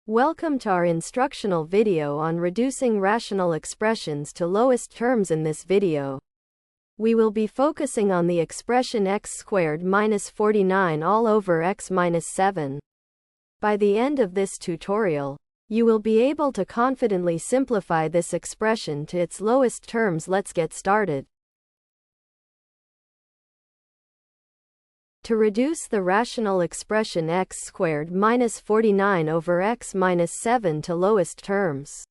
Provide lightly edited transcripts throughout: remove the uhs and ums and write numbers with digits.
Welcome to our instructional video on reducing rational expressions to lowest terms. In this video, we will be focusing on the expression x squared minus 49 all over x minus 7. By the end of this tutorial, you will be able to confidently simplify this expression to its lowest terms. Let's get started. To reduce the rational expression x squared minus 49 over x minus 7 to lowest terms,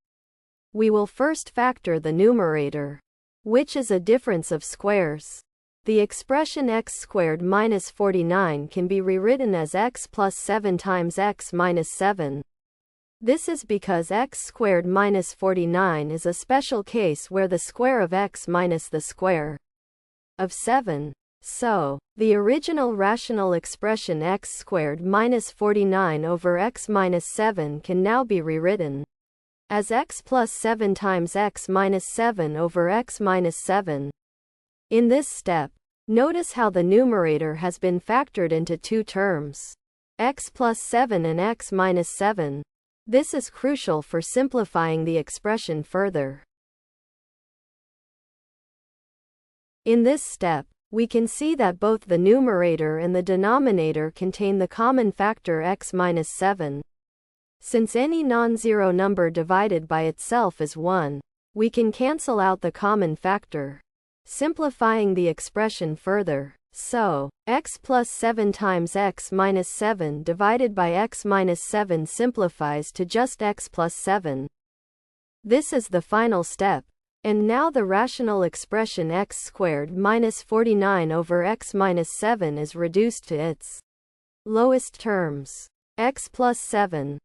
we will first factor the numerator, which is a difference of squares. The expression x squared minus 49 can be rewritten as x plus 7 times x minus 7. This is because x squared minus 49 is a special case where the square of x minus the square of 7. So, the original rational expression x squared minus 49 over x minus 7 can now be rewritten as x plus 7 times x minus 7 over x minus 7. In this step, notice how the numerator has been factored into two terms, x plus 7 and x minus 7. This is crucial for simplifying the expression further. In this step, we can see that both the numerator and the denominator contain the common factor x minus 7. Since any non-zero number divided by itself is 1, we can cancel out the common factor, simplifying the expression further. So, x plus 7 times x minus 7 divided by x minus 7 simplifies to just x plus 7. This is the final step. And now the rational expression x squared minus 49 over x minus 7 is reduced to its lowest terms, x plus 7.